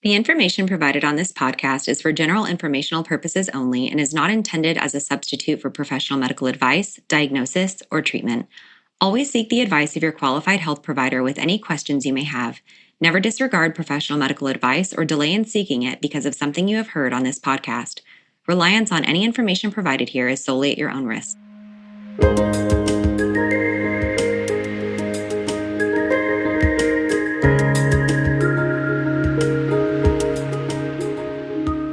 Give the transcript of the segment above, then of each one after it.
The information provided on this podcast is for general informational purposes only and is not intended as a substitute for professional medical advice, diagnosis, or treatment. Always seek the advice of your qualified health provider with any questions you may have. Never disregard professional medical advice or delay in seeking it because of something you have heard on this podcast. Reliance on any information provided here is solely at your own risk.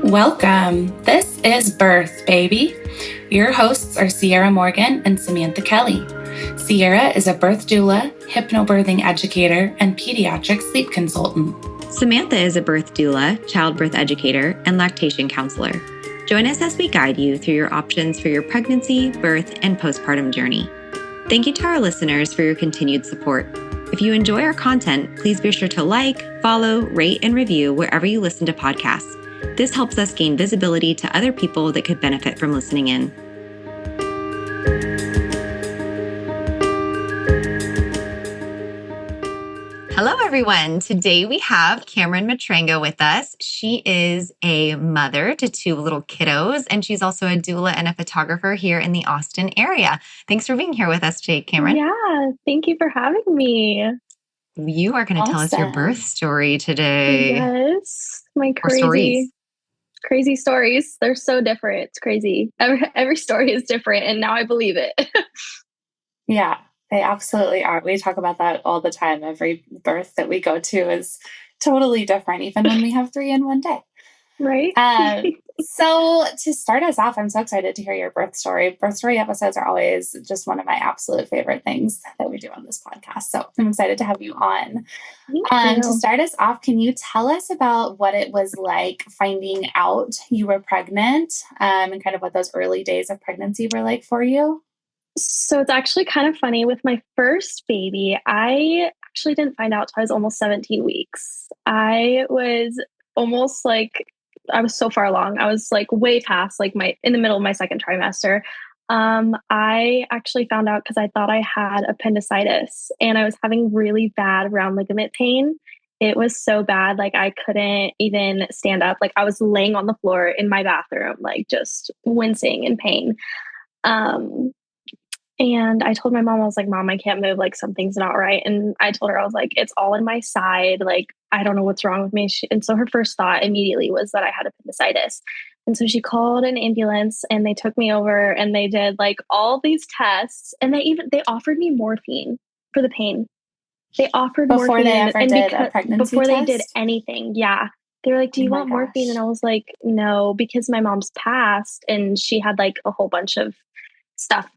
Welcome. This is Birth, Baby. Your hosts are Sierra Morgan and Samantha Kelly. Sierra is a birth doula, hypnobirthing educator, and pediatric sleep consultant. Samantha is a birth doula, childbirth educator, and lactation counselor. Join us as we guide you through your options for your pregnancy, birth, and postpartum journey. Thank you to our listeners for your continued support. If you enjoy our content, please be sure to like, follow, rate, and review wherever you listen to podcasts. This helps us gain visibility to other people that could benefit from listening in. Hello, everyone. Today we have Kameryn Matranga with us. She is a mother to two little kiddos, and she's also a doula and a photographer here in the Austin area. Thanks for being here with us today, Kameryn. Yeah, thank you for having me. You are going to tell us your birth story today. Yes, my crazy stories. They're so different. It's crazy. Every story is different, and now I believe it. Yeah, they absolutely are. We talk about that all the time. Every birth that we go to is totally different, even when we have 3 in one day. Right. So to start us off, I'm so excited to hear your birth story. Birth story episodes are always just one of my absolute favorite things that we do on this podcast. So I'm excited to have you on. To start us off, can you tell us about what it was like finding out you were pregnant, and kind of what those early days of pregnancy were like for you? So it's actually kind of funny. With my first baby, I actually didn't find out till I was almost 17 weeks. I was so far along. I was like way past in the middle of my second trimester. I actually found out because I thought I had appendicitis and I was having really bad round ligament pain. It was so bad. Like I couldn't even stand up. Like I was laying on the floor in my bathroom, like just wincing in pain. And I told my mom, I was like, Mom, I can't move. Like something's not right. And I told her, I was like, it's all in my side. Like, I don't know what's wrong with me. And so her first thought immediately was that I had appendicitis. And so she called an ambulance and they took me over and they did like all these tests. And they offered me morphine for the pain. They offered before morphine. They ever did a pregnancy before test? They did anything. Yeah. They were like, do you want morphine? And I was like, no, because my mom's passed and she had like a whole bunch of stuff.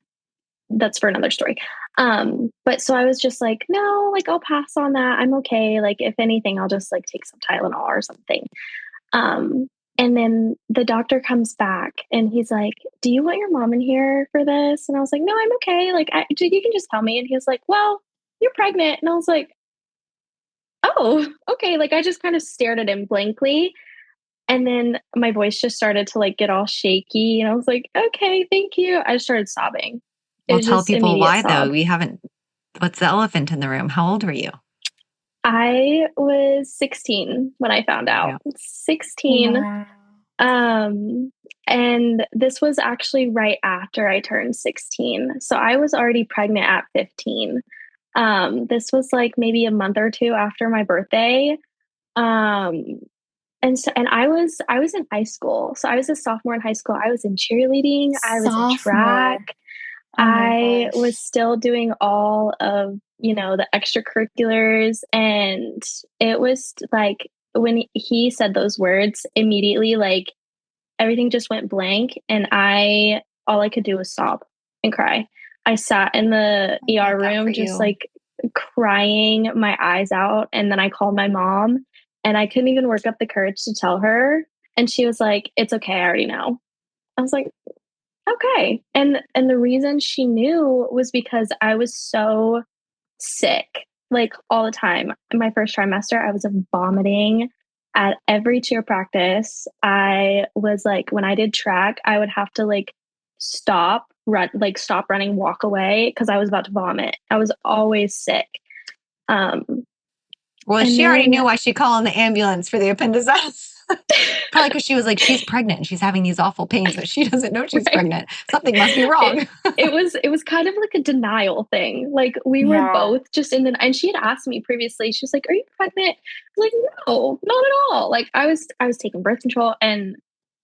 That's for another story. But so I was just like, no, like I'll pass on that. I'm okay. Like if anything, I'll just like take some Tylenol or something. And then the doctor comes back and he's like, do you want your mom in here for this? And I was like, no, I'm okay. Like you can just tell me. And he was like, well, you're pregnant. And I was like, oh, okay. Like I just kind of stared at him blankly. And then my voice just started to like get all shaky. And I was like, okay, thank you. I just started sobbing. Well, tell people why, though. What's the elephant in the room? How old were you? I was 16 when I found out. Yeah. 16. Wow. And this was actually right after I turned 16. So I was already pregnant at 15. This was like maybe a month or two after my birthday. And I was in high school. So I was a sophomore in high school. I was in cheerleading. I was in track. I was still doing all of, the extracurriculars. And it was like, when he said those words immediately, like everything just went blank. And all I could do was sob and cry. I sat in the ER room, just like crying my eyes out. And then I called my mom and I couldn't even work up the courage to tell her. And she was like, it's okay. I already know. I was like, okay. And the reason she knew was because I was so sick, like all the time. In my first trimester, I was vomiting at every cheer practice. I was like, when I did track, I would have to like stop running, walk away because I was about to vomit. I was always sick. Well, And she already then- knew why she called the ambulance for the appendicitis. Probably because she was like, she's pregnant and she's having these awful pains, but she doesn't know she's pregnant. Something must be wrong. It was kind of like a denial thing. Like we were both just in the, and she had asked me previously, she was like, "Are you pregnant?" I was like, "No, not at all." Like I was taking birth control and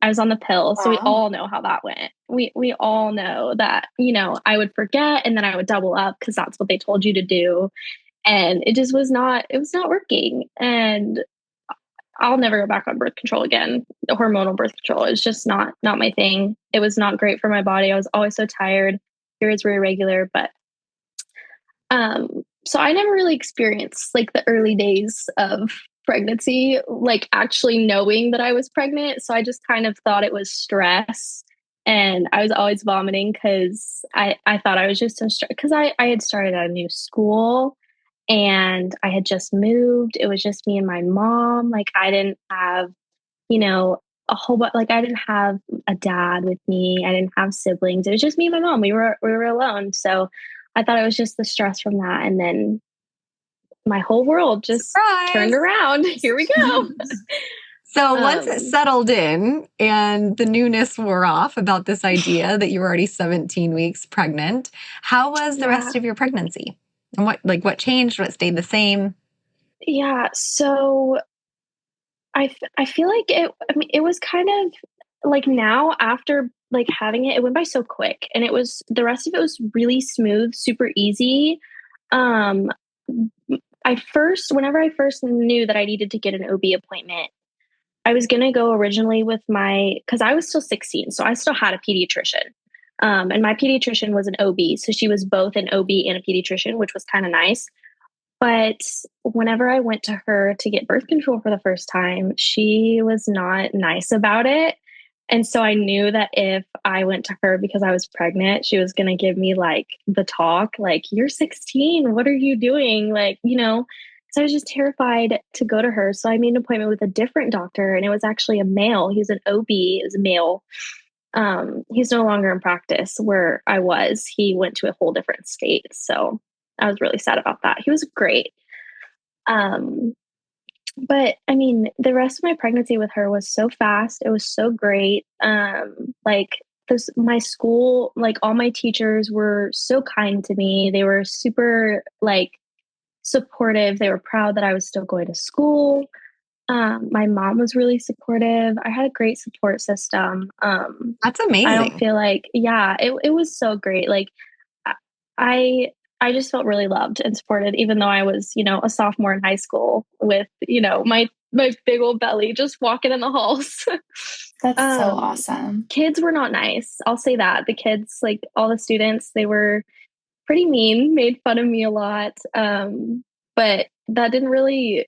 I was on the pill. So we all know how that went. We all know that, you know, I would forget and then I would double up because that's what they told you to do. And it was not working. And I'll never go back on birth control again. The hormonal birth control is just not my thing. It was not great for my body. I was always so tired. Periods were irregular, but so I never really experienced like the early days of pregnancy, like actually knowing that I was pregnant. So I just kind of thought it was stress. And I was always vomiting because I thought I was just so stressed because I had started at a new school and I had just moved. It was just me and my mom. Like I didn't have, you know, a whole bunch, like I didn't have a dad with me. I didn't have siblings. It was just me and my mom. We were alone. So I thought it was just the stress from that. And then my whole world just turned around. Here we go. So once it settled in and the newness wore off about this idea that you were already 17 weeks pregnant, how was the rest of your pregnancy? And what changed? What stayed the same? Yeah. So I feel like it was kind of like now after like having it went by so quick and the rest of it was really smooth, super easy. Whenever I first knew that I needed to get an OB appointment, I was going to go originally with because I was still 16. So I still had a pediatrician. And my pediatrician was an OB. So she was both an OB and a pediatrician, which was kind of nice. But whenever I went to her to get birth control for the first time, she was not nice about it. And so I knew that if I went to her because I was pregnant, she was going to give me like the talk, like, "You're 16. What are you doing?" Like, you know, so I was just terrified to go to her. So I made an appointment with a different doctor and it was actually a male. He was an OB, it was a male. He's no longer in practice where I was. He went to a whole different state. So I was really sad about that. He was great. But I mean, the rest of my pregnancy with her was so fast. It was so great. My school, like all my teachers were so kind to me. They were super like supportive. They were proud that I was still going to school. My mom was really supportive. I had a great support system. That's amazing. I don't feel like, it was so great. Like I just felt really loved and supported, even though I was, you know, a sophomore in high school with, you know, my big old belly just walking in the halls. That's so awesome. Kids were not nice. I'll say that. The kids, like all the students, they were pretty mean, made fun of me a lot. But that didn't really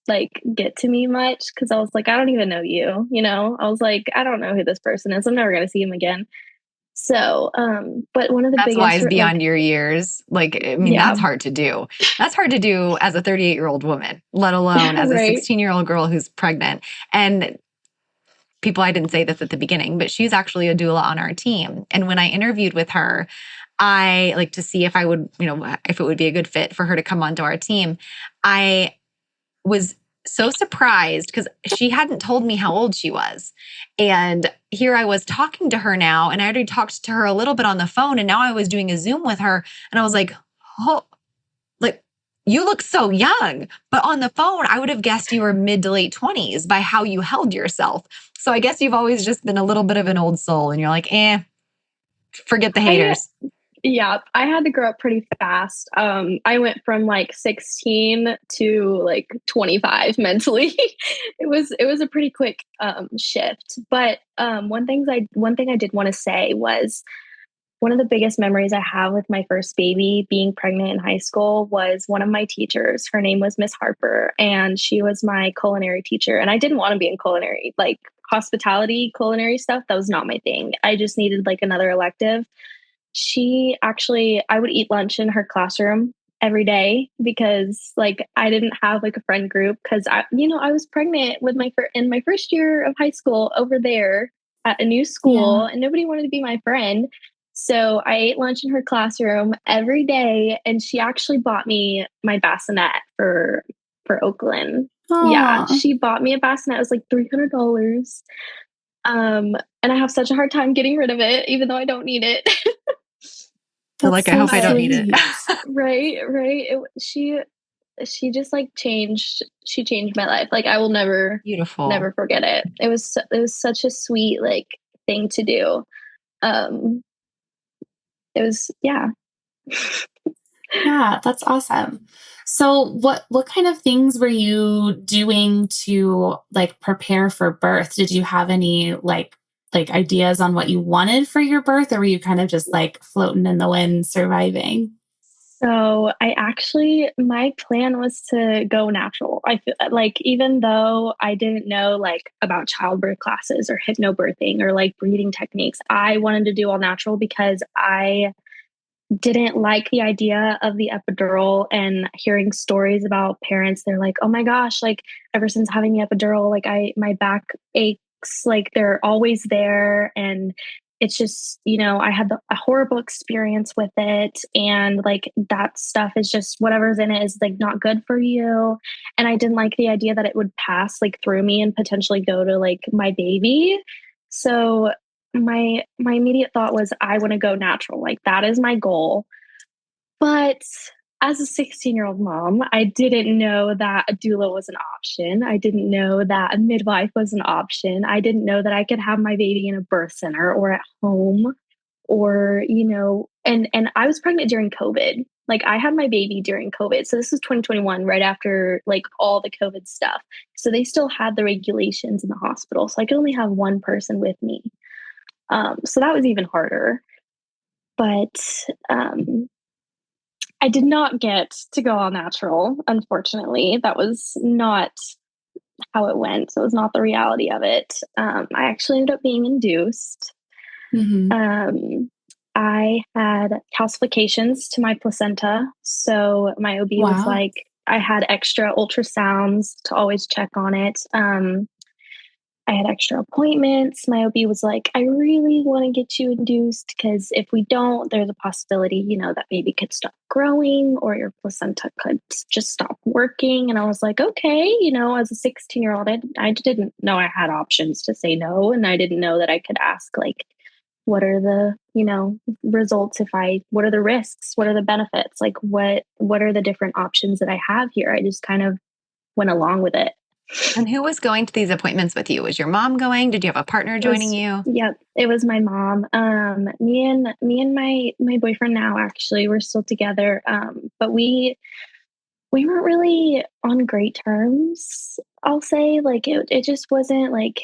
like get to me much because I was like, I don't even know you, you know? I was like, I don't know who this person is. I'm never going to see him again. So, but one of the that's biggest wise beyond your years. Like, I mean, that's hard to do. That's hard to do as a 38-year-old woman, let alone as a 16-year-old girl who's pregnant. And people, I didn't say this at the beginning, but she's actually a doula on our team. And when I interviewed with her, I like to see if I would, you know, if it would be a good fit for her to come onto our team. I was so surprised because she hadn't told me how old she was. And here I was talking to her now, and I already talked to her a little bit on the phone, and now I was doing a Zoom with her, and I was like, oh, like, you look so young. But on the phone, I would have guessed you were mid to late 20s by how you held yourself. So I guess you've always just been a little bit of an old soul, and you're like, forget the haters. Yeah, I had to grow up pretty fast. I went from like 16 to like 25 mentally. It was a pretty quick shift. But one thing I did want to say was one of the biggest memories I have with my first baby being pregnant in high school was one of my teachers. Her name was Miss Harper, and she was my culinary teacher. And I didn't want to be in culinary, like hospitality, culinary stuff. That was not my thing. I just needed like another elective. I would eat lunch in her classroom every day because like I didn't have like a friend group because I was pregnant with in my first year of high school over there at a new school and nobody wanted to be my friend. So I ate lunch in her classroom every day, and she actually bought me my bassinet for for Oakland. Aww. Yeah, she bought me a bassinet. It was like $300. And I have such a hard time getting rid of it, even though I don't need it. So like, I hope I don't need it. Right. She just like changed my life. Like, I will never forget it. It was such a sweet like thing to do. It was, yeah. Yeah, that's awesome. So what kind of things were you doing to like prepare for birth? Did you have any like ideas on what you wanted for your birth, or were you kind of just like floating in the wind, surviving? So my plan was to go natural. I feel like, even though I didn't know like about childbirth classes or hypnobirthing or like breathing techniques, I wanted to do all natural because I didn't like the idea of the epidural, and hearing stories about parents. They're like, oh my gosh, like ever since having the epidural, like my back aches, like they're always there. And it's just, I had a horrible experience with it. And like that stuff is just, whatever's in it is like not good for you. And I didn't like the idea that it would pass like through me and potentially go to like my baby. So my immediate thought was, I want to go natural. Like, that is my goal. But as a 16-year-old mom, I didn't know that a doula was an option. I didn't know that a midwife was an option. I didn't know that I could have my baby in a birth center or at home, or, and I was pregnant during COVID. Like, I had my baby during COVID. So this was 2021, right after like all the COVID stuff. So they still had the regulations in the hospital. So I could only have one person with me. So that was even harder. But I did not get to go all natural, unfortunately. That was not how it went. So it was not the reality of it. I actually ended up being induced. Mm-hmm. I had calcifications to my placenta. So my OB was like, I had extra ultrasounds to always check on it. I had extra appointments. My OB was like, I really want to get you induced, because if we don't, there's a possibility, that baby could stop growing or your placenta could just stop working. And I was like, okay, as a 16-year-old, I didn't know I had options to say no. And I didn't know that I could ask, like, what are the, results what are the risks? What are the benefits? Like, what are the different options that I have here? I just kind of went along with it. And who was going to these appointments with you? Was your mom going? Did you have a partner joining you? Yep, it was my mom. Me and my boyfriend now, actually, we're still together. But we weren't really on great terms, I'll say. Like, it just wasn't like,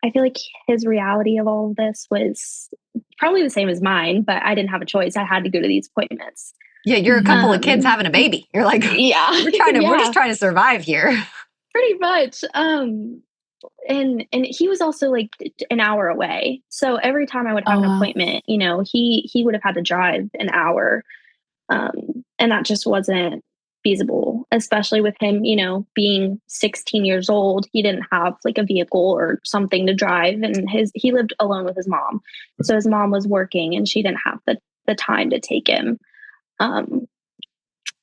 I feel like his reality of all of this was probably the same as mine, but I didn't have a choice. I had to go to these appointments. Yeah, you're a couple of kids having a baby. You're like, yeah, we're just trying to survive here. Pretty much. And he was also like an hour away. So every time I would have an appointment, he would have had to drive an hour. And that just wasn't feasible, especially with him, being 16 years old. He didn't have like a vehicle or something to drive, and he lived alone with his mom. So his mom was working and she didn't have the time to take him.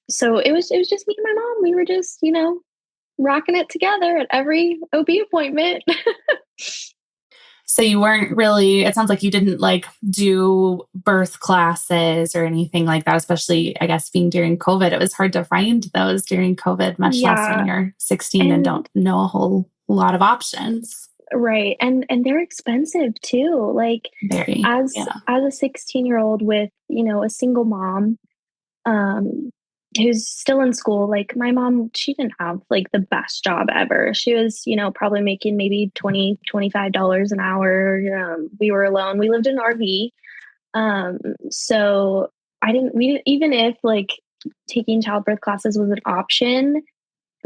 So it was just me and my mom. We were just, rocking it together at every OB appointment. So you weren't really, it sounds like you didn't like do birth classes or anything like that, especially, I guess, being during COVID. It was hard to find those during COVID, much less when you're 16 and don't know a whole lot of options. Right. And they're expensive too. Like, as a 16-year-old with, a single mom, who's still in school. Like, my mom, she didn't have like the best job ever. She was, probably making maybe $20, $25 an hour. We were alone. We lived in an RV. So even if like taking childbirth classes was an option,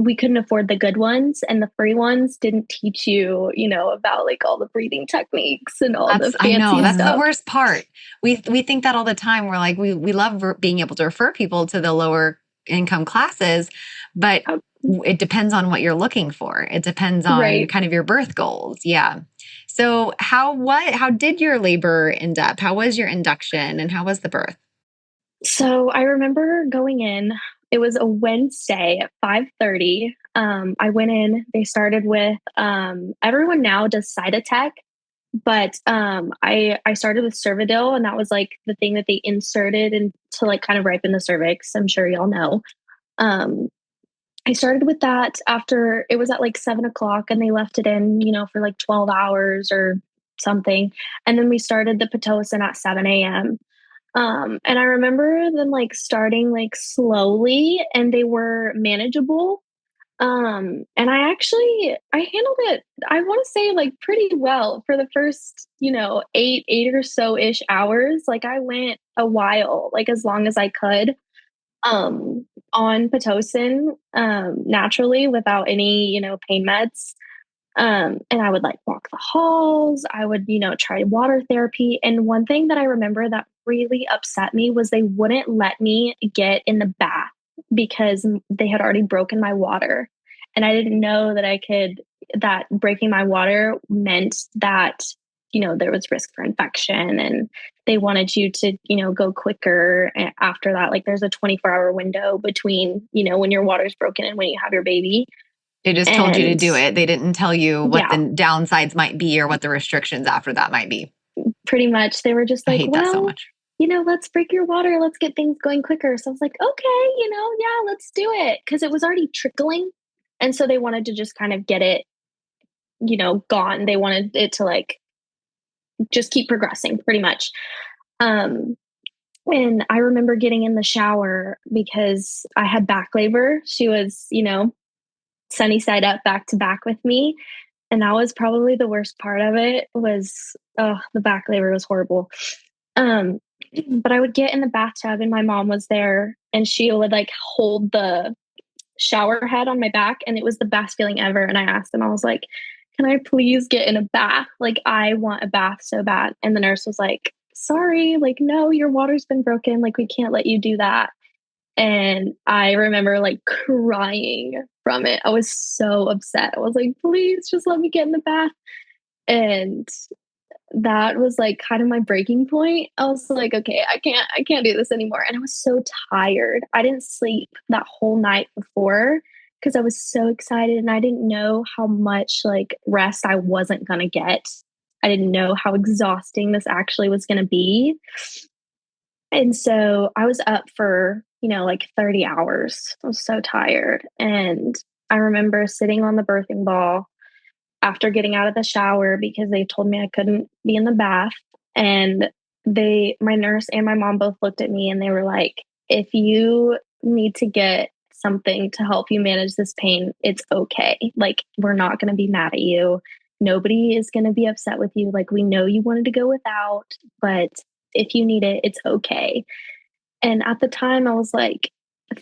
we couldn't afford the good ones, and the free ones didn't teach you, about like all the breathing techniques and all the fancy stuff. That's the worst part. We think that all the time. We're like, we love being able to refer people to the lower income classes, but it depends on what you're looking for. It depends on kind of your birth goals. Yeah. So how did your labor end up? How was your induction and how was the birth? So I remember going in, it was a Wednesday at 5:30. I went in, they started with, everyone now does Cytotec, but I started with Cervidil, and that was like the thing that they inserted and to like kind of ripen the cervix. I'm sure y'all know. Um, I started with that after it was at like 7 o'clock, and they left it in, for like 12 hours or something. And then we started the Pitocin at 7 a.m. And I remember them like starting like slowly, and they were manageable. And I handled it, I want to say like pretty well for the first, eight or so ish hours. Like I went a while, like as long as I could, on Pitocin, naturally without any, pain meds. And I would like walk the halls. I would, try water therapy. And one thing that I remember that really upset me was they wouldn't let me get in the bath because they had already broken my water. And I didn't know that breaking my water meant that, there was risk for infection, and they wanted you to, go quicker after that. Like there's a 24-hour window between, when your water's broken and when you have your baby. They just told you to do it. They didn't tell you what the downsides might be or what the restrictions after that might be. Pretty much. They were just like, I hate that so much. Let's break your water. Let's get things going quicker. So I was like, okay, yeah, let's do it. Because it was already trickling. And so they wanted to just kind of get it, gone. They wanted it to like just keep progressing pretty much. And I remember getting in the shower because I had back labor. She was, sunny side up back to back with me. And that was probably the worst part of it was, the back labor was horrible. But I would get in the bathtub and my mom was there and she would like hold the shower head on my back. And it was the best feeling ever. And I asked them, I was like, can I please get in a bath? Like, I want a bath so bad. And the nurse was like, sorry, like, no, your water's been broken. Like, we can't let you do that. And I remember like crying from it. I was so upset. I was like, please just let me get in the bath. And that was like kind of my breaking point. I was like, okay, I can't do this anymore. And I was so tired. I didn't sleep that whole night before because I was so excited and I didn't know how much like rest I wasn't going to get. I didn't know how exhausting this actually was going to be. And so I was up for, like 30 hours. I was so tired. And I remember sitting on the birthing ball after getting out of the shower because they told me I couldn't be in the bath. And my nurse and my mom both looked at me and they were like, if you need to get something to help you manage this pain, it's okay. Like, we're not going to be mad at you. Nobody is going to be upset with you. Like, we know you wanted to go without, but if you need it, it's okay. And at the time I was like,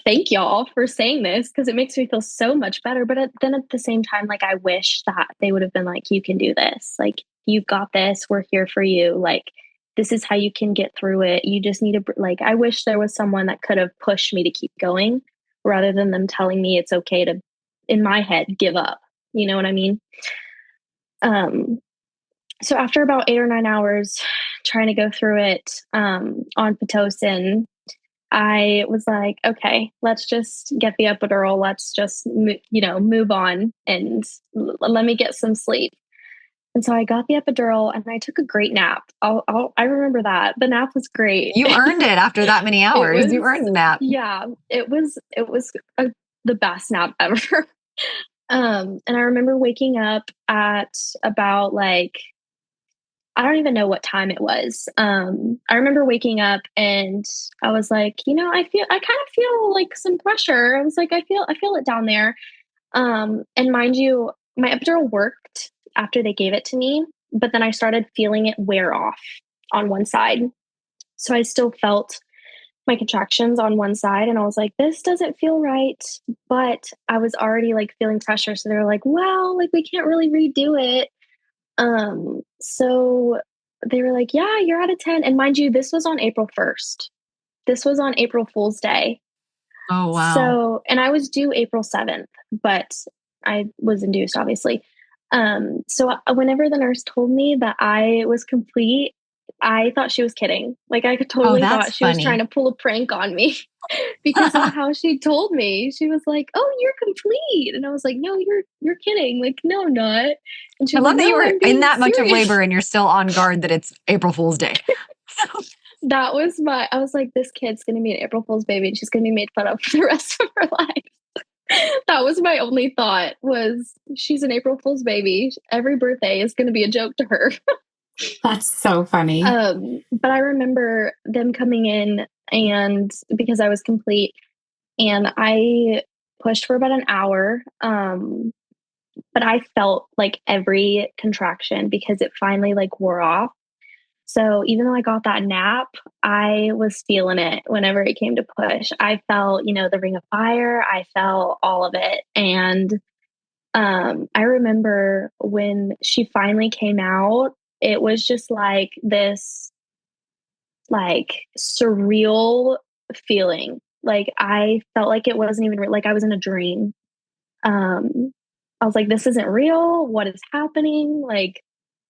thank y'all for saying this because it makes me feel so much better. But then at the same time, like, I wish that they would have been like, you can do this. Like, you've got this. We're here for you. Like, this is how you can get through it. You just need to, like, I wish there was someone that could have pushed me to keep going rather than them telling me it's okay to, in my head, give up. You know what I mean? So after about 8 or 9 hours trying to go through it, on Pitocin, I was like, okay, let's just get the epidural. Let's just, move on and let me get some sleep. And so I got the epidural and I took a great nap. I remember that. The nap was great. You earned it after that many hours. You earned the nap. Yeah, it was the best nap ever. And I remember waking up at about like, I don't even know what time it was. I remember waking up and I was like, I kind of feel like some pressure. I was like, I feel it down there. And mind you, my epidural worked after they gave it to me, but then I started feeling it wear off on one side. So I still felt my contractions on one side and I was like, this doesn't feel right, but I was already like feeling pressure. So they were like, well, like we can't really redo it. So they were like, yeah, you're out of 10. And mind you, this was on April 1st. This was on April Fool's Day. Oh, wow. So, and I was due April 7th, but I was induced, obviously. So whenever the nurse told me that I was complete, I thought she was kidding. Like I totally thought she was trying to pull a prank on me because of how she told me. She was like, "Oh, you're complete," and I was like, "No, you're kidding." Like, "No, I'm not." And she I was love like, that "No, you were I'm being in that much of serious." labor and you're still on guard that it's April Fool's Day. That was I was like, this kid's going to be an April Fool's baby and she's going to be made fun of for the rest of her life. That was my only thought, was she's an April Fool's baby. Every birthday is going to be a joke to her. That's so funny. But I remember them coming in, and because I was complete, and I pushed for about an hour. But I felt like every contraction because it finally like wore off. So even though I got that nap, I was feeling it whenever it came to push. I felt, the ring of fire. I felt all of it. And I remember when she finally came out, it was just like this like surreal feeling. Like I felt like it wasn't even like I was in a dream. I was like, this isn't real. What is happening? Like,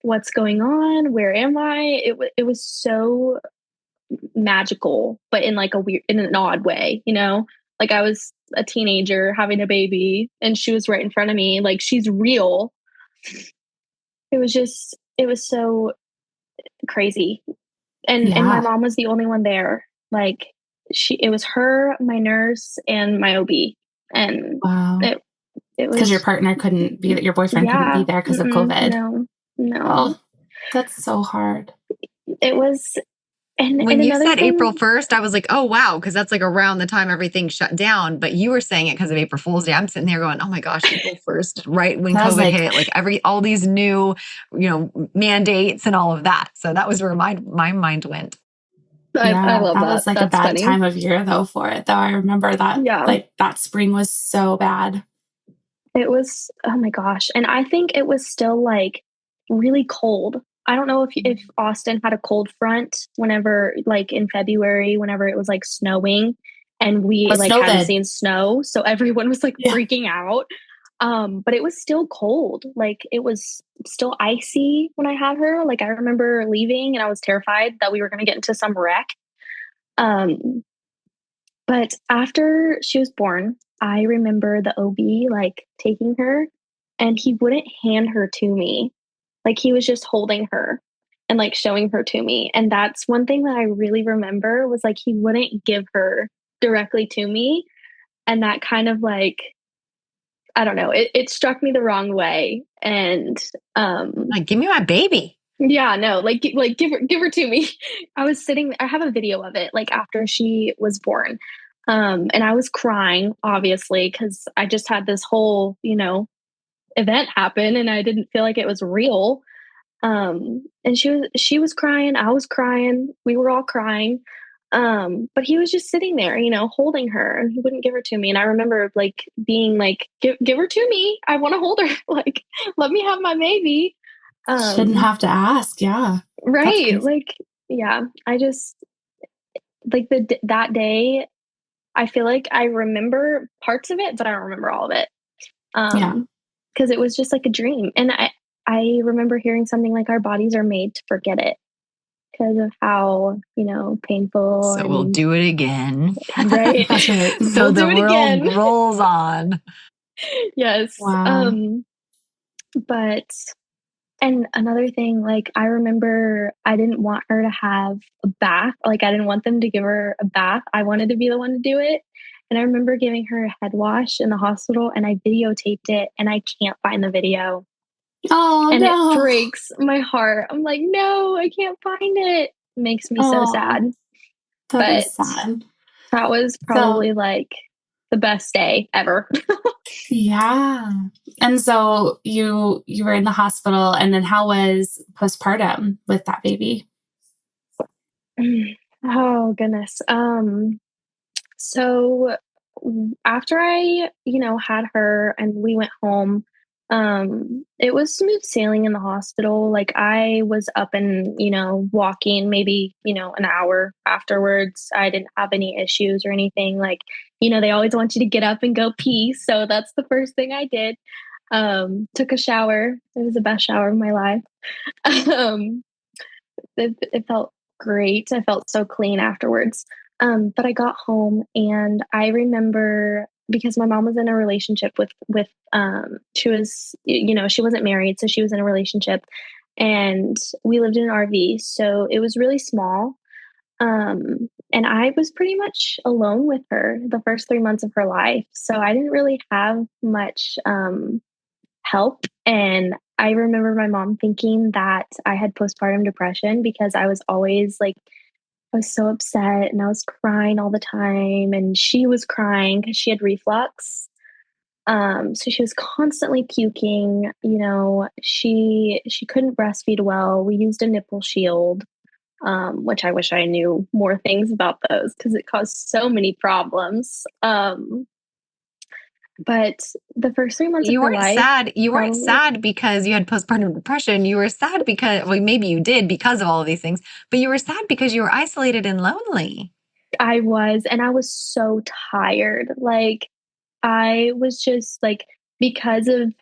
what's going on? Where am I? It was so magical, but in like in an odd way, Like I was a teenager having a baby and she was right in front of me. Like she's real. It was so crazy. And my mom was the only one there. Like it was her, my nurse, and my OB. And wow. It was because your partner couldn't be, your boyfriend couldn't be there because of COVID. No. Oh, that's so hard. It was. And when you said April 1st, I was like, oh, wow, because that's like around the time everything shut down. But you were saying it because of April Fool's Day. I'm sitting there going, oh my gosh, April 1st, right when COVID hit, like all these new, mandates and all of that. So that was where my mind went. I love that. That was like that's a bad time of year though for it. Though I remember that like that spring was so bad. It was, oh my gosh. And I think it was still like really cold. I don't know if Austin had a cold front whenever, like in February, whenever it was like snowing and we like hadn't seen snow. So everyone was like freaking out. But it was still cold. Like it was still icy when I had her. Like I remember leaving and I was terrified that we were going to get into some wreck. But after she was born, I remember the OB like taking her and he wouldn't hand her to me. Like he was just holding her and like showing her to me. And that's one thing that I really remember was like he wouldn't give her directly to me. And that kind of like, I don't know, it struck me the wrong way. And like, give me my baby. Yeah, no, like give her to me. I was sitting, I have a video of it like after she was born. And I was crying, obviously, because I just had this whole, event happen and I didn't feel like it was real. And she was crying, I was crying, we were all crying. But he was just sitting there, holding her, and he wouldn't give her to me. And I remember like being like, give her to me. I want to hold her. Like, let me have my baby. Shouldn't have to ask. Yeah. Right. Like, yeah, I just like that day, I feel like I remember parts of it, but I don't remember all of it. Because it was just like a dream. And I remember hearing something like our bodies are made to forget it because of how, painful. So we'll do it again. Right. That's right. So the world rolls on. Yes. Wow. And another thing, like I remember I didn't want her to have a bath. Like I didn't want them to give her a bath. I wanted to be the one to do it. And I remember giving her a head wash in the hospital and I videotaped it and I can't find the video. Oh, and no. It breaks my heart. I'm like, no, I can't find it. It makes me so sad. That is sad. That was probably like the best day ever. Yeah. And so you were in the hospital, and then how was postpartum with that baby? Oh goodness. So after I, had her and we went home, it was smooth sailing in the hospital. Like I was up and, walking maybe, an hour afterwards. I didn't have any issues or anything. Like, they always want you to get up and go pee. So that's the first thing I did. Took a shower. It was the best shower of my life. it felt great. I felt so clean afterwards. But I got home and I remember because my mom was in a relationship with she was, she wasn't married, so she was in a relationship and we lived in an RV. So it was really small. And I was pretty much alone with her the first 3 months of her life. So I didn't really have much help. And I remember my mom thinking that I had postpartum depression because I was always like, I was so upset and I was crying all the time. And she was crying because she had reflux. So she was constantly puking. She couldn't breastfeed well. We used a nipple shield, which I wish I knew more things about those because it caused so many problems. But the first 3 months of her life, you weren't sad because you had postpartum depression. You were sad because, well, maybe you did because of all of these things, but you were sad because you were isolated and lonely. I was, and I was so tired. Like, I was just like, because of,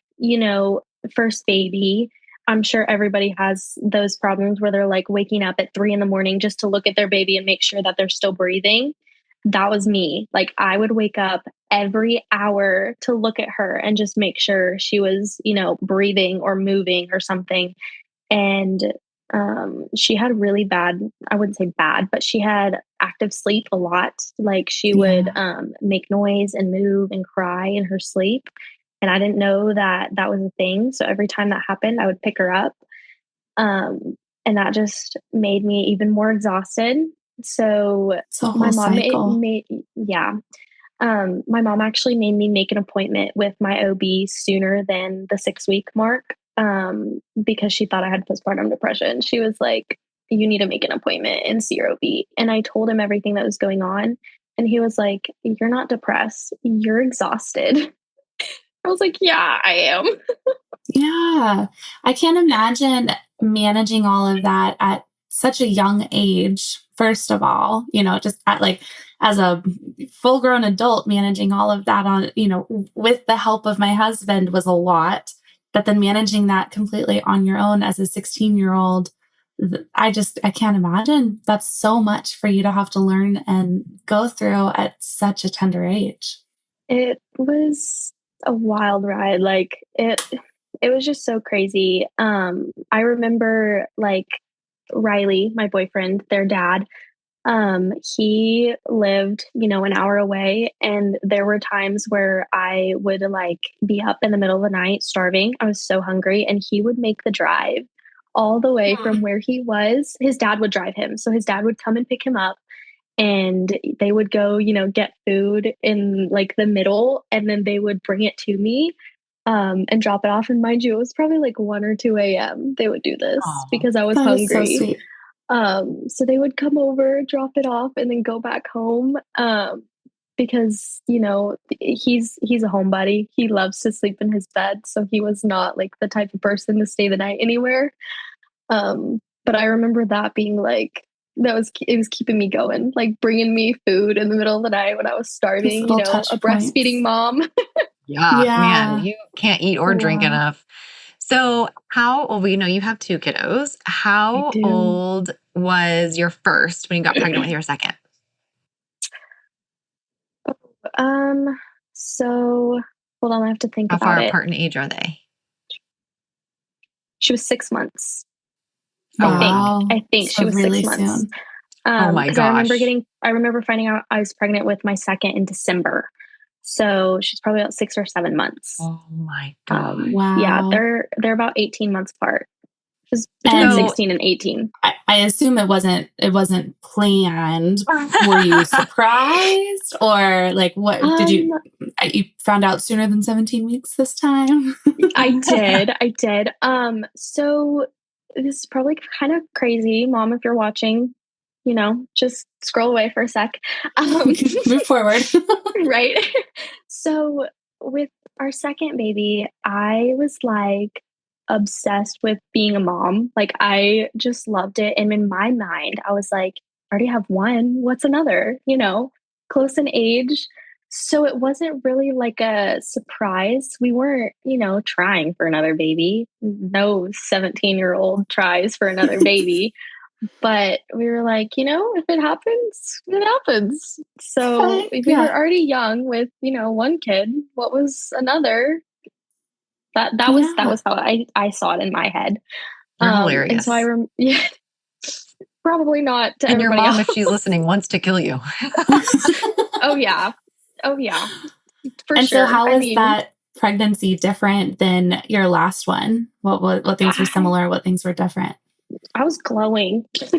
first baby, I'm sure everybody has those problems where they're like waking up at 3 a.m. just to look at their baby and make sure that they're still breathing. That was me. Like, I would wake up every hour to look at her and just make sure she was, breathing or moving or something. And she had really bad, I wouldn't say bad, but she had active sleep a lot. Like, she would make noise and move and cry in her sleep. And I didn't know that that was a thing. So every time that happened, I would pick her up. And that just made me even more exhausted. So my mom my mom actually made me make an appointment with my OB sooner than the 6-week mark, because she thought I had postpartum depression. She was like, you need to make an appointment and see your OB. And I told him everything that was going on. And he was like, you're not depressed. You're exhausted. I was like, yeah, I am. Yeah. I can't imagine managing all of that at such a young age. First of all, just as a full grown adult, managing all of that on, with the help of my husband was a lot, but then managing that completely on your own as a 16-year-old, I can't imagine. That's so much for you to have to learn and go through at such a tender age. It was a wild ride. Like, it was just so crazy. I remember like Riley, my boyfriend, their dad, he lived, an hour away. And there were times where I would like be up in the middle of the night starving. I was so hungry, and he would make the drive all the way from where he was. His dad would drive him. So his dad would come and pick him up, and they would go, get food in like the middle, and then they would bring it to me, and drop it off. And mind you, it was probably like 1 or 2 a.m. They would do this because I was hungry. So sweet. So they would come over, drop it off, and then go back home. Because, he's a homebody. He loves to sleep in his bed. So he was not like the type of person to stay the night anywhere. But I remember that being like, it was keeping me going, like bringing me food in the middle of the night when I was starving, a breastfeeding mom. Yeah, man, you can't eat or drink enough. So we know you have 2 kiddos. How old was your first when you got pregnant with your second? So hold on, I have to think about it. How far apart in age are they? She was 6 months. Wow. I think so she was really 6 months. Soon. Oh my gosh. I remember finding out I was pregnant with my second in December. So she's probably about 6 or 7 months. Oh my God. Wow. Yeah, they're about 18 months apart. Just between 16 and 18. I assume it wasn't planned. Were you surprised, or like what did you found out sooner than 17 weeks this time? I did. So this is probably kind of crazy, Mom, if you're watching, just scroll away for a sec. Move forward. Right. So with our second baby, I was like obsessed with being a mom. Like, I just loved it. And in my mind, I was like, I already have one. What's another? Close in age. So it wasn't really like a surprise. We weren't, trying for another baby. No 17-year-old tries for another baby. But we were like, if it happens, it happens. So we were already young with, one kid. What was another? That was how I saw it in my head. You're hilarious. And so yeah, probably not to and everybody your mom, else. if she's listening, wants to kill you. Oh yeah. For and sure. So how was that pregnancy different than your last one? What things were similar? What things were different? I was glowing. Aww.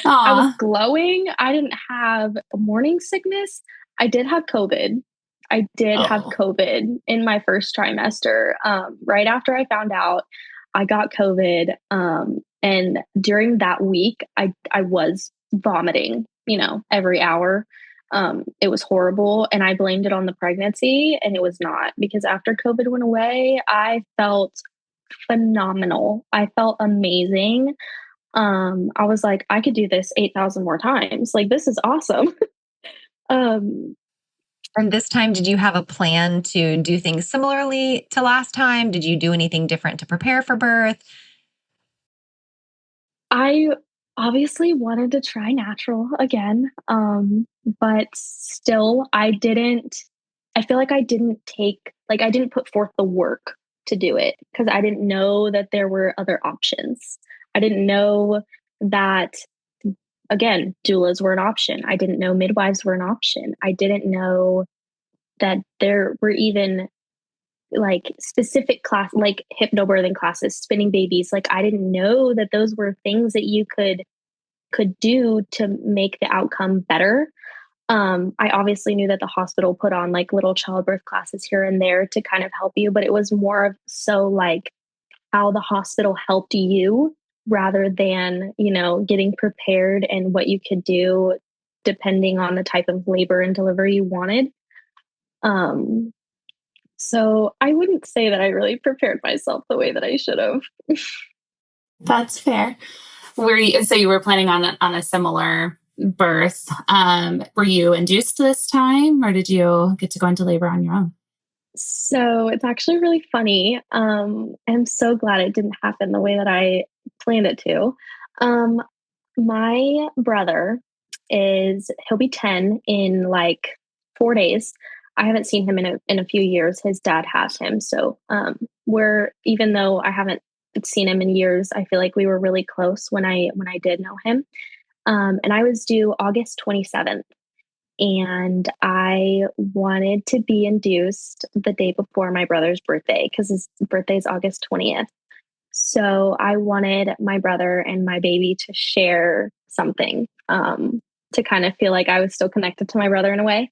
I was glowing. I didn't have morning sickness. I did have COVID. I did have COVID in my first trimester. Right after I found out, I got COVID. And during that week, I was vomiting, every hour. It was horrible. And I blamed it on the pregnancy, and it was not, because after COVID went away, I felt phenomenal. I felt amazing. I was like, I could do this 8,000 more times. Like, this is awesome. And this time, did you have a plan to do things similarly to last time? Did you do anything different to prepare for birth? I obviously wanted to try natural again. But still, I feel like I didn't put forth the work to do it, because I didn't know that there were other options. I didn't know that, again, doulas were an option. I didn't know midwives were an option. I didn't know that there were even like specific class, like hypnobirthing classes, spinning babies. Like, I didn't know that those were things that you could do to make the outcome better. I obviously knew that the hospital put on like little childbirth classes here and there to kind of help you, but it was more of so like how the hospital helped you rather than, getting prepared and what you could do depending on the type of labor and delivery you wanted. So I wouldn't say that I really prepared myself the way that I should have. That's fair. So you were planning on a similar birth. Were you induced this time, or did you get to go into labor on your own? So it's actually really funny. I'm so glad it didn't happen the way that I planned it to. My brother he'll be 10 in like 4 days. I haven't seen him in a few years. His dad has him. So, even though I haven't seen him in years, I feel like we were really close when I did know him. And I was due August 27th. And I wanted to be induced the day before my brother's birthday, because his birthday is August 20th. So I wanted my brother and my baby to share something, to kind of feel like I was still connected to my brother in a way.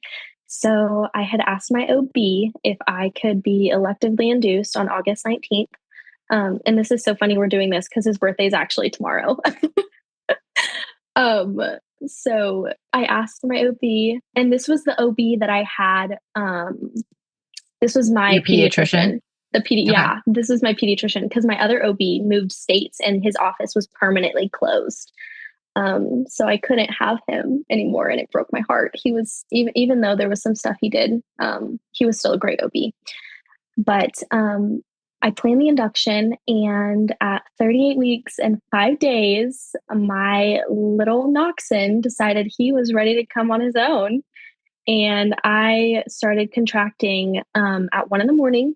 So I had asked my OB if I could be electively induced on August 19th. And this is so funny we're doing this because his birthday is actually tomorrow. So I asked my OB, and this was the OB that I had. This was my pediatrician. Yeah, this was my pediatrician, because my other OB moved states and his office was permanently closed. So I couldn't have him anymore, and it broke my heart. He was, even though there was some stuff he did, he was still a great OB. But I planned the induction, and at 38 weeks and 5 days, my little Noxon decided he was ready to come on his own. And I started contracting at 1 a.m.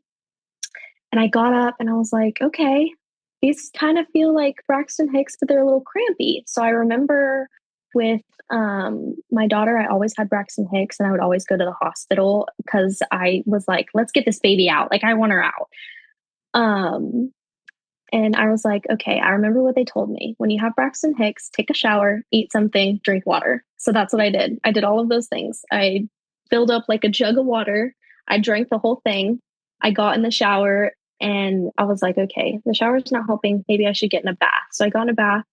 And I got up and I was like, okay, these kind of feel like Braxton Hicks, but they're a little crampy. So I remember with my daughter, I always had Braxton Hicks, and I would always go to the hospital because I was like, let's get this baby out. Like, I want her out. And I was like, okay, I remember what they told me. When you have Braxton Hicks, take a shower, eat something, drink water. So that's what I did. I did all of those things. I filled up like a jug of water. I drank the whole thing. I got in the shower, and I was like, okay, the shower's not helping. Maybe I should get in a bath. So I got in a bath,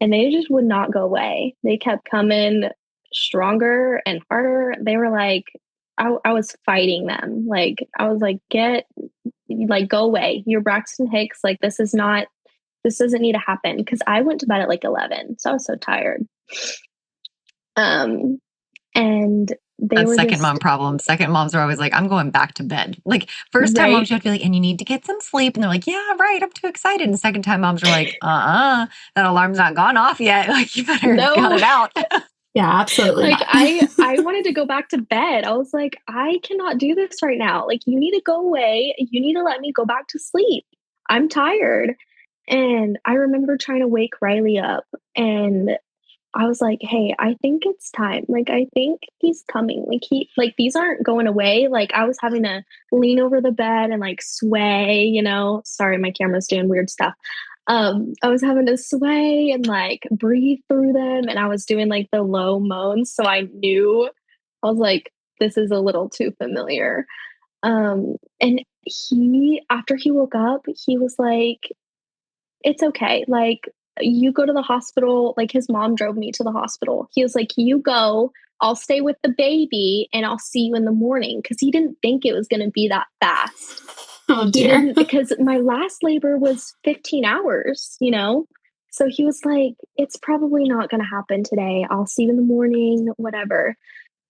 and they just would not go away. They kept coming stronger and harder. They were like, I was fighting them. Like, I was like, go away. You're Braxton Hicks. Like, this doesn't need to happen. Cause I went to bed at like 11. So I was so tired. And they were second just mom problem. Second moms are always like, I'm going back to bed. Like first time right. moms, you have to be like, and you need to get some sleep. And they're like, yeah, right. I'm too excited. And second time moms are like, that alarm's not gone off yet. Like you better cut it out. Yeah, absolutely. Like not. I wanted to go back to bed. I was like, I cannot do this right now. Like you need to go away. You need to let me go back to sleep. I'm tired. And I remember trying to wake Riley up and I was like, hey, I think it's time. Like, I think he's coming. Like, these aren't going away. Like, I was having to lean over the bed and like sway, you know. Sorry, my camera's doing weird stuff. I was having to sway and like breathe through them. And I was doing like the low moans. So I knew I was like, this is a little too familiar. And after he woke up, he was like, it's okay. Like, you go to the hospital. Like, his mom drove me to the hospital. He was like, you go, I'll stay with the baby and I'll see you in the morning. Cause he didn't think it was going to be that fast. Oh, He dear. didn't, because my last labor was 15 hours, you know? So he was like, it's probably not going to happen today. I'll see you in the morning, whatever.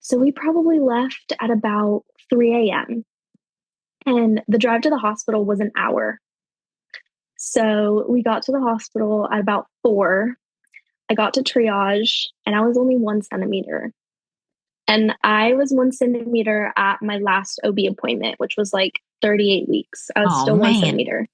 So we probably left at about 3 a.m. And the drive to the hospital was an hour. So we got to the hospital at about 4. I got to triage and I was only 1 centimeter. And I was 1 centimeter at my last OB appointment, which was like 38 weeks. I was still 1 centimeter.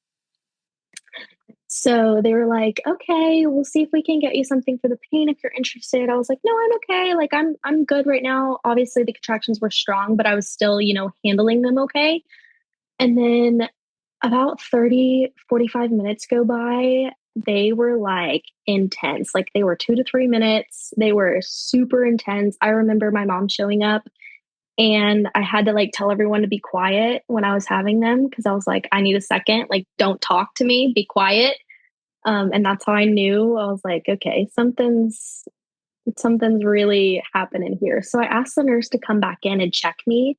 So they were like, okay, we'll see if we can get you something for the pain if you're interested. I was like, no, I'm okay. Like I'm good right now. Obviously the contractions were strong, but I was still, you know, handling them okay. And then about 45 minutes go by. They were like intense. Like they were 2 to 3 minutes. They were super intense. I remember my mom showing up and I had to like tell everyone to be quiet when I was having them because I was like, I need a second. Like, don't talk to me, be quiet. And that's how I knew. I was like, okay, something's really happening here. So I asked the nurse to come back in and check me,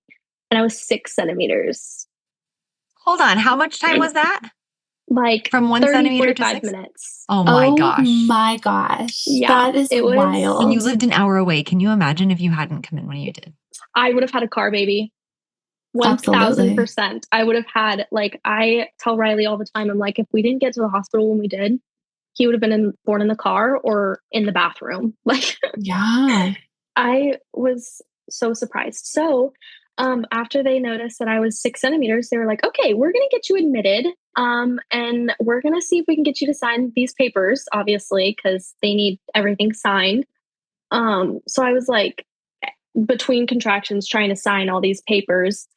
and I was 6 centimeters. Hold on. How much time was that? Like from 1 30, centimeter to 45 6 minutes. Oh my gosh. Oh my gosh. Yeah, that is it was wild. And you lived an hour away. Can you imagine if you hadn't come in when you did? I would have had a car baby. Absolutely. 1000%. I would have had, like, I tell Riley all the time, I'm like, if we didn't get to the hospital when we did, he would have been born in the car or in the bathroom. Like, Yeah. I was so surprised. So, after they noticed that I was 6 centimeters, they were like, okay, we're going to get you admitted. And we're going to see if we can get you to sign these papers, obviously, because they need everything signed. So I was like, between contractions, trying to sign all these papers.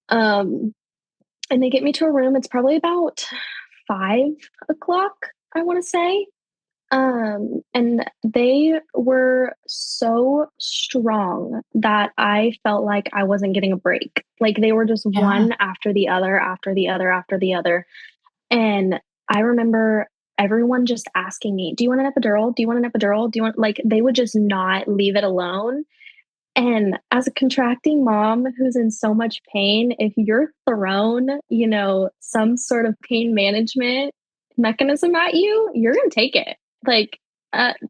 And they get me to a room. It's probably about 5 o'clock, I want to say. And they were so strong that I felt like I wasn't getting a break. Like they were just one after the other, after the other, after the other. And I remember everyone just asking me, do you want an epidural? Do you want an epidural? Do you want, like, they would just not leave it alone. And as a contracting mom who's in so much pain, if you're thrown, you know, some sort of pain management mechanism at you, you're going to take it. Like,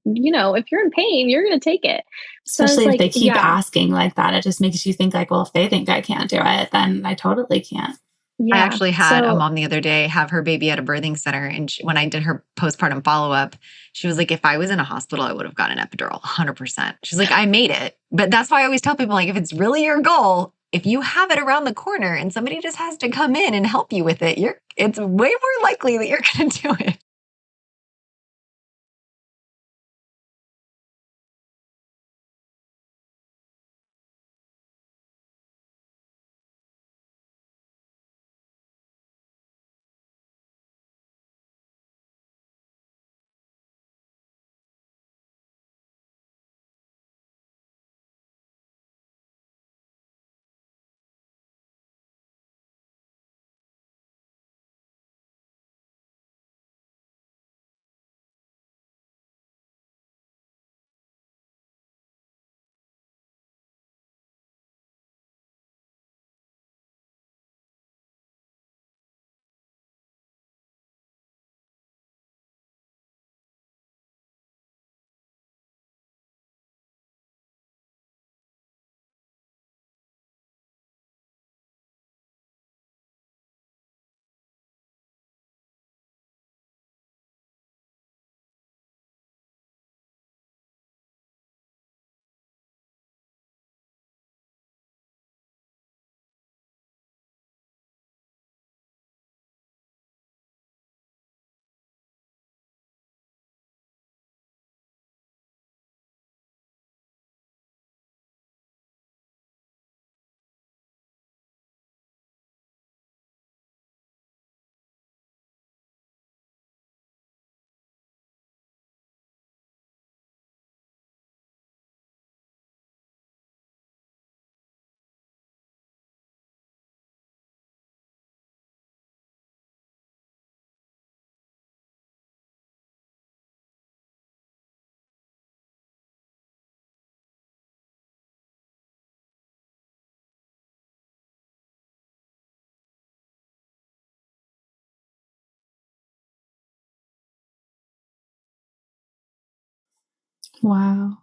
you know, if you're in pain, you're going to take it. Especially so if they keep yeah. asking like that, it just makes you think like, well, if they think I can't do it, then I totally can't. Yeah. I actually had a mom the other day have her baby at a birthing center. And when I did her postpartum follow-up, she was like, if I was in a hospital, I would have gotten an epidural 100%. She's like, I made it. But that's why I always tell people, like, if it's really your goal, if you have it around the corner and somebody just has to come in and help you with it, it's way more likely that you're going to do it. Wow.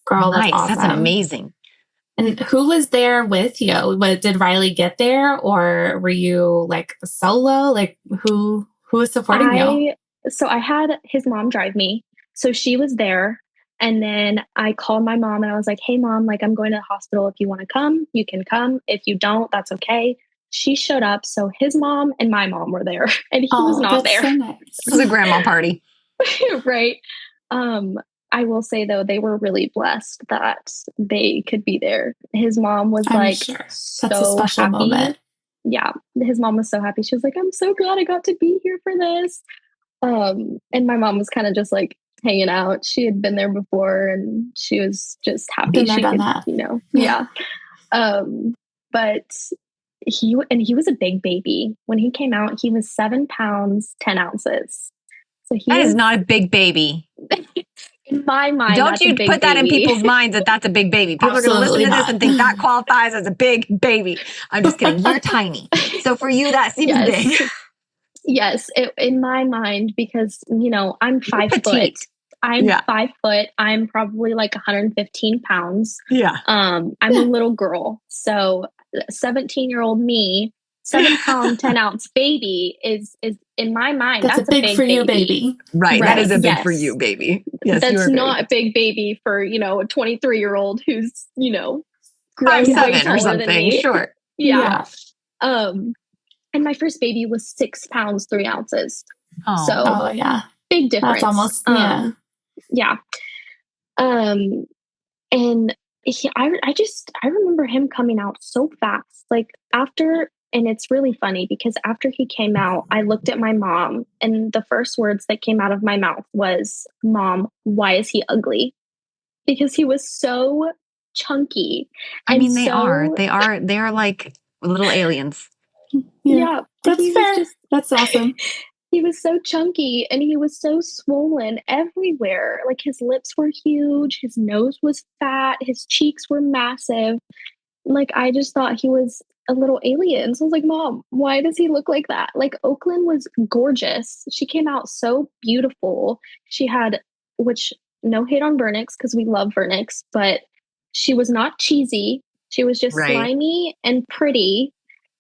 Girl, that's nice. awesome. That's amazing. And who was there with you? Did Riley get there, or were you like solo? Like who was supporting you? So I had his mom drive me. So she was there. And then I called my mom and I was like, hey, mom, like I'm going to the hospital. If you want to come, you can come. If you don't, that's okay. She showed up. So his mom and my mom were there and he was not there. So nice. It was a grandma party. Right. I will say though, they were really blessed that they could be there. His mom was so that's a special happy. Moment. Yeah. His mom was so happy. She was like, I'm so glad I got to be here for this. And my mom was kind of just like hanging out. She had been there before and she was just happy she could, yeah. But he was a big baby. When he came out, he was 7 pounds, 10 ounces. So that is not a big baby. In my mind, don't you put that in people's minds that that's a big baby. People are going to listen to this and think that qualifies as a big baby. I'm just kidding. You're tiny. So for you, that seems big. Yes, in my mind, because, I'm 5 foot. I'm 5 foot. I'm probably like 115 pounds. Yeah. I'm a little girl. So 17-year-old me, 7 pound, 10 ounce baby is in my mind, that's a big for you baby. Right. That is a big for you baby. Yes, that's not a big baby for, a 23-year-old who's, grown 5'7" or something. Sure. Yeah. And my first baby was 6 pounds, 3 ounces. Oh. So yeah. Big difference. That's almost, yeah. And I remember him coming out so fast, like after, and it's really funny because after he came out, I looked at my mom and the first words that came out of my mouth was, Mom, why is he ugly? Because he was so chunky. I mean, they are like little aliens. Yeah. That's fair. That's awesome. He was so chunky and he was so swollen everywhere. Like his lips were huge. His nose was fat. His cheeks were massive. Like, I just thought he was a little alien. So I was like, Mom, why does he look like that? Like, Oakland was gorgeous. She came out so beautiful. She had, which no hate on Vernix because we love Vernix, but she was not cheesy. She was just slimy and pretty.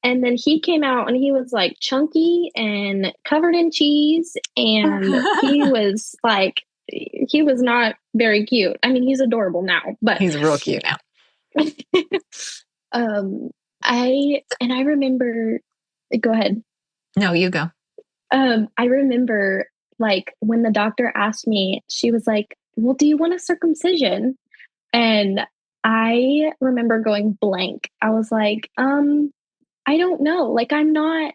And then he came out and he was like chunky and covered in cheese. And he was not very cute. I mean, he's adorable now, but he's real cute now. I remember, go ahead. No, you go. I remember like when the doctor asked me, she was like, well, do you want a circumcision? And I remember going blank. I was like, I don't know. Like, I'm not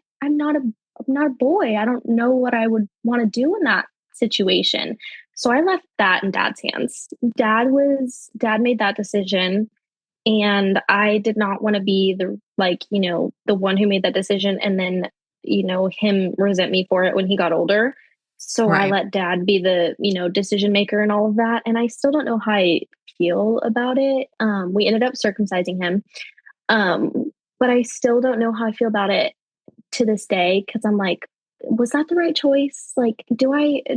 a boy. I don't know what I would want to do in that situation. So I left that in Dad's hands. Dad made that decision. And I did not want to be the one who made that decision and then, him resent me for it when he got older. So I let Dad be the, decision maker and all of that. And I still don't know how I feel about it. We ended up circumcising him. But I still don't know how I feel about it to this day. Cause I'm like, was that the right choice? Like,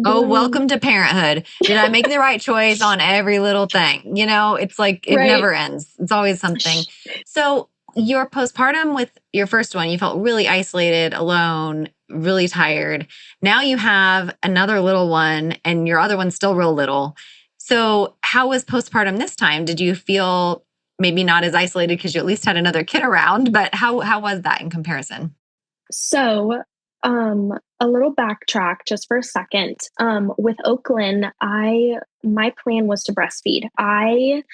welcome to parenthood. Did I make the right choice on every little thing? It's like, it never ends. It's always something. So your postpartum with your first one, you felt really isolated, alone, really tired. Now you have another little one and your other one's still real little. So how was postpartum this time? Did you feel maybe not as isolated because you at least had another kid around, but how was that in comparison? So, a little backtrack just for a second. With Oakland, my plan was to breastfeed. I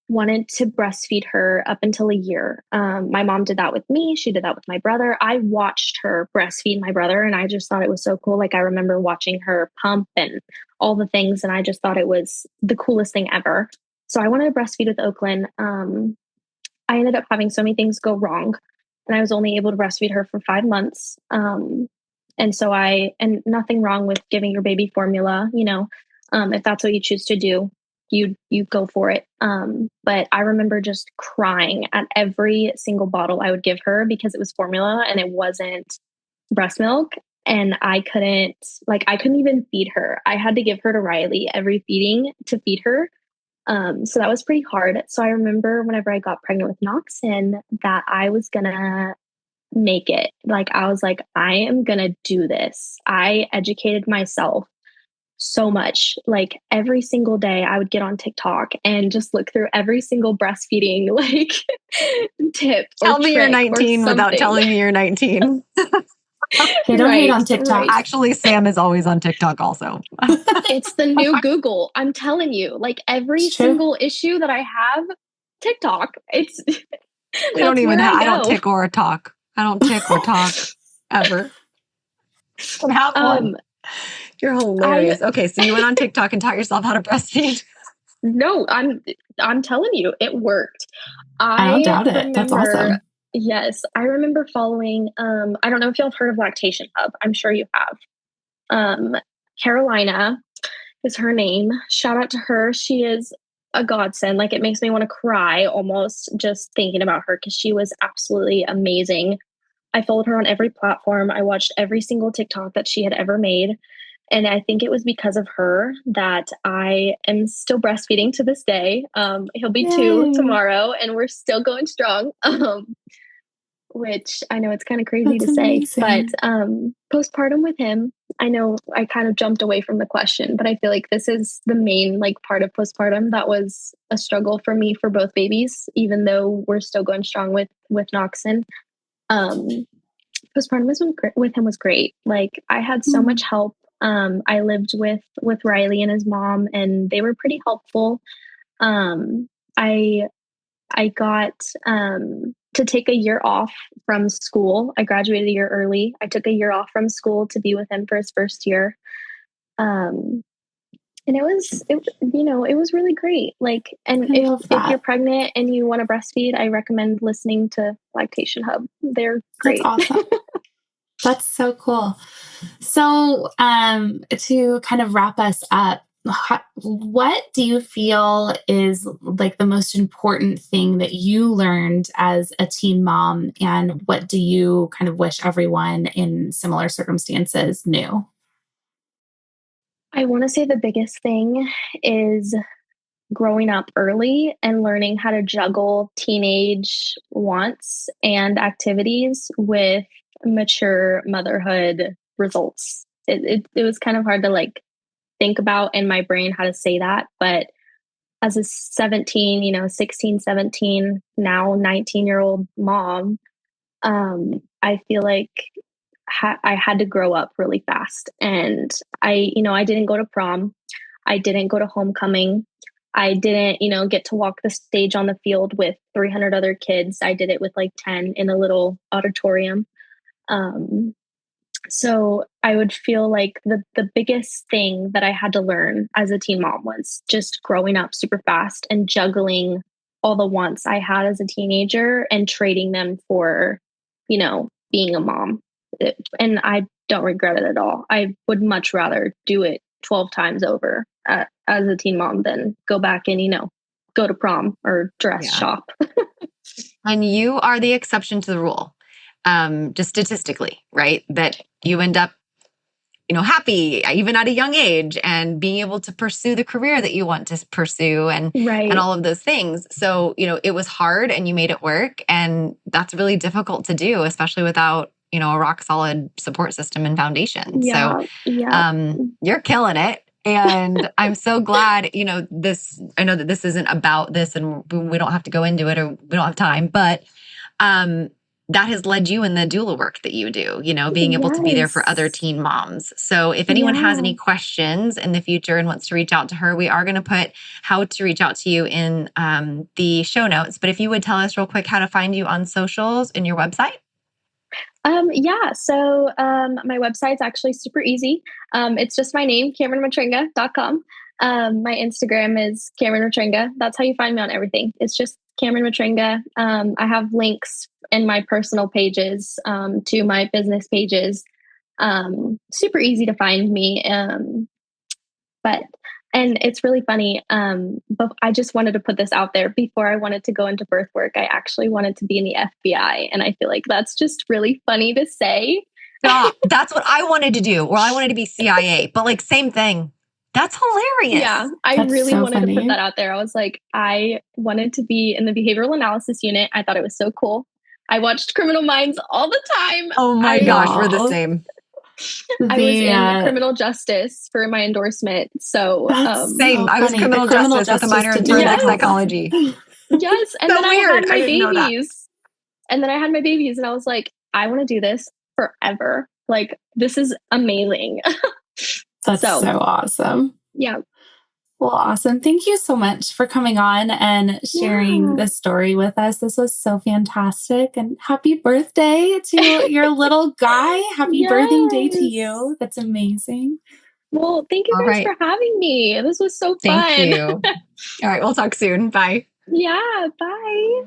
wanted to breastfeed her up until a year. My mom did that with me. She did that with my brother. I watched her breastfeed my brother and I just thought it was so cool. Like, I remember watching her pump and all the things. And I just thought it was the coolest thing ever. So I wanted to breastfeed with Oakland. I ended up having so many things go wrong and I was only able to breastfeed her for 5 months. And so and nothing wrong with giving your baby formula, if that's what you choose to do, you go for it. But I remember just crying at every single bottle I would give her because it was formula and it wasn't breast milk. and I couldn't even feed her. I had to give her to Riley every feeding to feed her. So that was pretty hard. So I remember whenever I got pregnant with Noxon that I was gonna make it. Like, I was like, I am gonna do this. I educated myself so much. Like, every single day I would get on TikTok and just look through every single breastfeeding like tip or Tell me you're trick 19 or without something. telling me you're 19. They don't hate on TikTok. Right. Actually, Sam is always on TikTok also. It's the new Google. I'm telling you, like, every single issue that I have, TikTok. It's We don't even have. I don't tick or talk. I don't tick or talk ever. Don't have one. You're hilarious. Okay, so you went on TikTok and taught yourself how to breastfeed. No, I'm telling you, it worked. I don't doubt it. That's awesome. Yes, I remember following. I don't know if y'all have heard of Lactation Hub. I'm sure you have. Carolina is her name. Shout out to her. She is a godsend. Like, it makes me want to cry almost just thinking about her, because she was absolutely amazing. I followed her on every platform. I watched every single TikTok that she had ever made. And I think it was because of her that I am still breastfeeding to this day. He'll be 2 tomorrow, and we're still going strong. Which I know it's kind of crazy to say, but postpartum with him, I know I kind of jumped away from the question, but I feel like this is the main like part of postpartum that was a struggle for me for both babies, even though we're still going strong with Noxon. Postpartum with him was great. Like, I had so much help. I lived with Riley and his mom, and they were pretty helpful. I got to take a year off from school. I graduated a year early. I took a year off from school to be with him for his first year. And it was really great. Like, and if you're pregnant and you want to breastfeed, I recommend listening to Lactation Hub. They're great. That's awesome. That's so cool. So, to kind of wrap us up, what do you feel is like the most important thing that you learned as a teen mom, and what do you kind of wish everyone in similar circumstances knew? I want to say the biggest thing is growing up early and learning how to juggle teenage wants and activities with mature motherhood results. It was kind of hard to like think about in my brain how to say that, but as a 16, 17, now 19-year-old mom, I feel like I had to grow up really fast. And I didn't go to prom. I didn't go to homecoming. I didn't, get to walk the stage on the field with 300 other kids. I did it with like 10 in a little auditorium. So I would feel like the biggest thing that I had to learn as a teen mom was just growing up super fast and juggling all the wants I had as a teenager and trading them for, being a mom. And I don't regret it at all. I would much rather do it 12 times over as a teen mom than go back and, go to prom or dress shop. And you are the exception to the rule. Just statistically, right? That you end up, happy even at a young age and being able to pursue the career that you want to pursue and all of those things. So, it was hard and you made it work. And that's really difficult to do, especially without, a rock solid support system and foundation. Yeah, so you're killing it. And I'm so glad, I know that this isn't about this and we don't have to go into it or we don't have time, but that has led you in the doula work that you do, being able to be there for other teen moms. So if anyone has any questions in the future and wants to reach out to her, we are going to put how to reach out to you in the show notes. But if you would tell us real quick how to find you on socials and your website. So my website's actually super easy. It's just my name, KamerynMatranga.com. My Instagram is KamerynMatranga. That's how you find me on everything. It's just Kameryn Matranga. I have links in my personal pages to my business pages. Super easy to find me. And it's really funny. But I just wanted to put this out there. Before I wanted to go into birth work, I actually wanted to be in the FBI. And I feel like that's just really funny to say. Stop. That's what I wanted to do. Or I wanted to be CIA, but like same thing. That's hilarious. Yeah, I That's really so wanted funny. to put that out there. I was like, I wanted to be in the behavioral analysis unit. I thought it was so cool. I watched Criminal Minds all the time. Oh my gosh, we're the same. I was in criminal justice for my endorsement. So same. I was criminal justice with a minor in forensic psychology. Yes. And so then weird. I had my babies. And then I had my babies and I was like, I want to do this forever. Like, this is amazing. That's so awesome. Yeah. Well, awesome. Thank you so much for coming on and sharing this story with us. This was so fantastic. And happy birthday to your little guy. Happy birthing day to you. That's amazing. Well, thank you guys for having me. This was so fun. Thank you. All right. We'll talk soon. Bye. Yeah. Bye.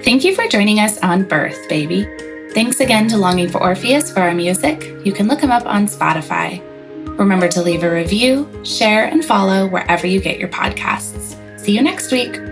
Thank you for joining us on Birth, Baby. Thanks again to Longing for Orpheus for our music. You can look him up on Spotify. Remember to leave a review, share, and follow wherever you get your podcasts. See you next week.